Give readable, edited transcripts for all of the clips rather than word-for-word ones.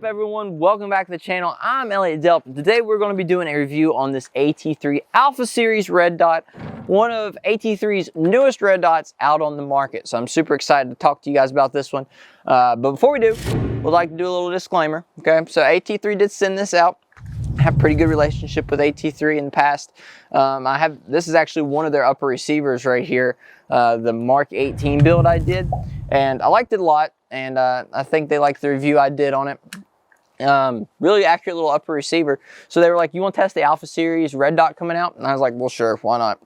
everyone? Welcome back to the channel. I'm Elliott Delp. Today we're going to be doing a review on this AT3 Alpha series red dot, one of AT3's newest red dots out on the market. So I'm super excited to talk to you guys about this one. But before we do, we'd like to do a little disclaimer. Okay, so AT3 did send this out. I have a pretty good relationship with AT3 in the past. This is actually one of their upper receivers right here, the Mark 18 build I did, and I liked it a lot. And I think they liked the review I did on it. Really accurate little upper receiver. So they were like, you want to test the Alpha series red dot coming out? And I was like, well, sure, why not?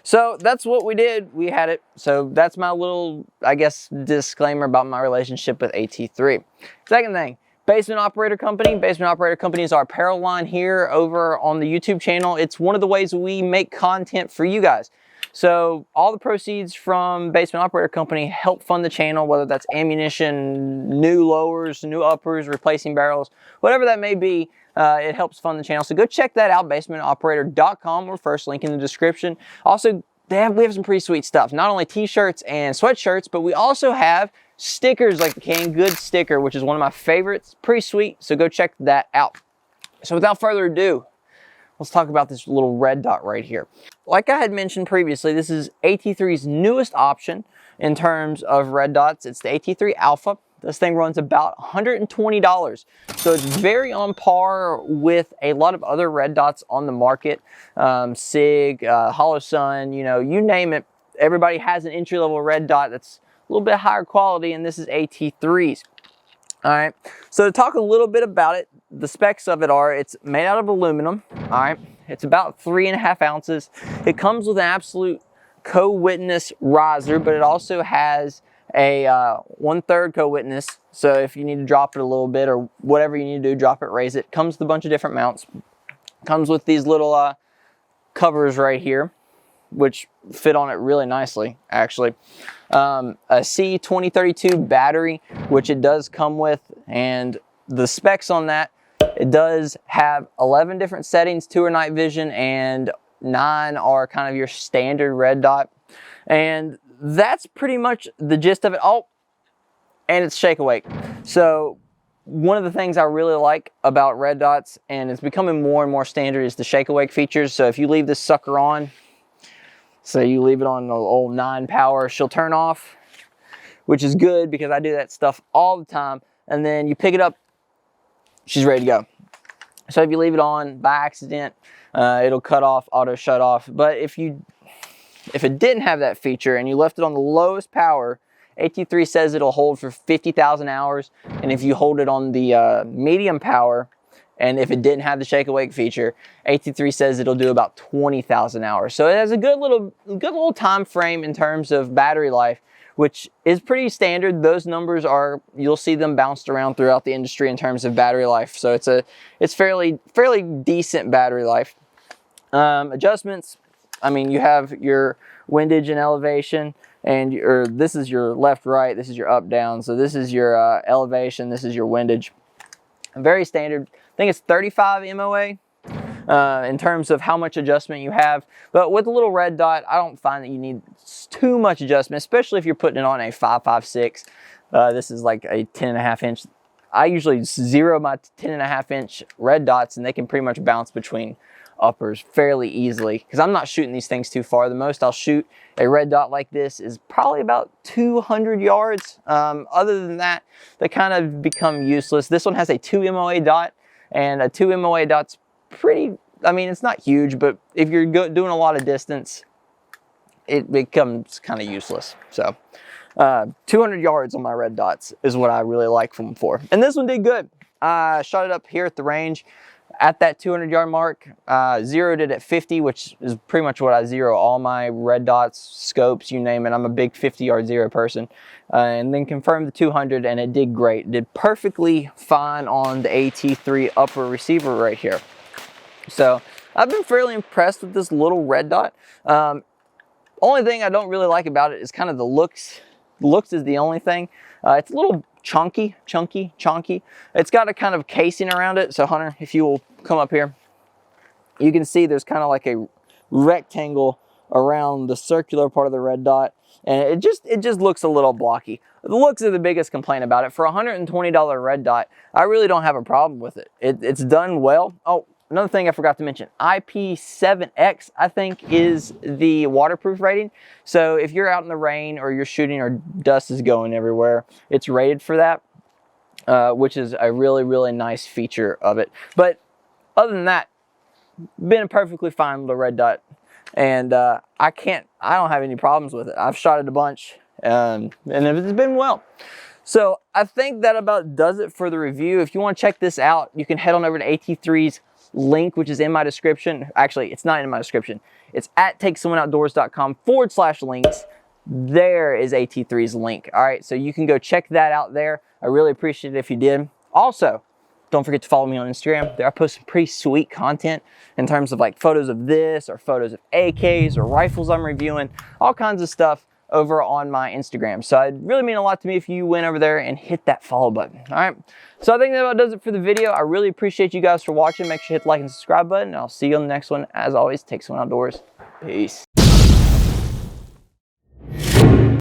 So that's what we did. We had it. So that's my little, I guess, disclaimer about my relationship with AT3. Second thing, Basement Operator Company. Basement Operator Company is our apparel line here over on the YouTube channel. It's one of the ways we make content for you guys. So all the proceeds from Basement Operator Company help fund the channel, whether that's ammunition, new lowers, new uppers, replacing barrels, whatever that may be, it helps fund the channel. So go check that out, basementoperator.com, or first link in the description. Also, we have some pretty sweet stuff. Not only t-shirts and sweatshirts, but we also have stickers like the Canned Goods sticker, which is one of my favorites. Pretty sweet, so go check that out. So without further ado, let's talk about this little red dot right here. Like I had mentioned previously, this is AT3's newest option in terms of red dots. It's the AT3 Alpha. This thing runs about $120. So it's very on par with a lot of other red dots on the market. SIG, Hollow Sun, you know, you name it. Everybody has an entry-level red dot that's a little bit higher quality, and this is AT3's. All right, so to talk a little bit about it, the specs of it are, it's made out of aluminum. All right, it's about 3.5 ounces. It comes with an absolute co-witness riser, but it also has a 1/3 co-witness. So if you need to drop it a little bit or whatever you need to do, drop it, raise it. Comes with a bunch of different mounts. Comes with these little covers right here, which fit on it really nicely, actually. A C2032 battery, which it does come with, and the specs on that, it does have 11 different settings, 2 are night vision, and 9 are kind of your standard red dot. And that's pretty much the gist of it. Oh, and it's shake awake. So one of the things I really like about red dots, and it's becoming more and more standard, is the shake awake features. So if you leave this sucker on, so you leave it on the old 9 power, she'll turn off, which is good because I do that stuff all the time. And then you pick it up, she's ready to go. So if you leave it on by accident, it'll cut off, auto shut off. But if it didn't have that feature and you left it on the lowest power, AT3 says it'll hold for 50,000 hours. And if you hold it on the medium power, and if it didn't have the shake awake feature, AT3 says it'll do about 20,000 hours. So it has a good little time frame in terms of battery life, which is pretty standard. Those numbers are, you'll see them bounced around throughout the industry in terms of battery life. So it's fairly decent battery life. Adjustments, I mean, you have your windage and elevation, and this is your left, right, this is your up, down. So this is your elevation, this is your windage. Very standard. I think it's 35 MOA in terms of how much adjustment you have. But with a little red dot, I don't find that you need too much adjustment, especially if you're putting it on a 5.56. This is like a 10.5 inch. I usually zero my 10.5 inch red dots, and they can pretty much bounce between uppers fairly easily because I'm not shooting these things too far. The most I'll shoot a red dot like this is probably about 200 yards. Other than that, they kind of become useless. This one has a 2 MOA dot, and a 2 MOA dot's pretty, I mean, it's not huge, but if you're doing a lot of distance, it becomes kind of useless. So 200 yards on my red dots is what I really like them for. And this one did good. I shot it up here at the range at that 200 yard mark, zeroed it at 50, which is pretty much what I zero all my red dots, scopes, you name it. I'm a big 50 yard zero person. And then confirmed the 200, and it did great. It did perfectly fine on the AT3 upper receiver right here. So I've been fairly impressed with this little red dot. Only thing I don't really like about it is kind of the looks. The looks is the only thing. It's a little chunky. It's got a kind of casing around it. So Hunter, if you will come up here, you can see there's kind of like a rectangle around the circular part of the red dot. and it just looks a little blocky. The looks are the biggest complaint about it. For a $120 red dot, I really don't have a problem with it. It's done well. Oh, another thing I forgot to mention, IP7X, I think, is the waterproof rating. So if you're out in the rain or you're shooting or dust is going everywhere, it's rated for that, which is a really, really nice feature of it. But other than that, been a perfectly fine little red dot. And I don't have any problems with it. I've shot it a bunch, and it's been well. So I think that about does it for the review. If you want to check this out, you can head on over to AT3's link, which is in my description. Actually, it's not in my description. It's at takesomeoneoutdoors.com/links. There is AT3's link. All right, so you can go check that out there. I really appreciate it if you did. Also, don't forget to follow me on Instagram. There I post some pretty sweet content in terms of like photos of this or photos of AKs or rifles I'm reviewing, all kinds of stuff over on my Instagram. So it'd really mean a lot to me if you went over there and hit that follow button. All right. So I think that about does it for the video. I really appreciate you guys for watching. Make sure you hit the like and subscribe button. And I'll see you on the next one. As always, take someone outdoors. Peace.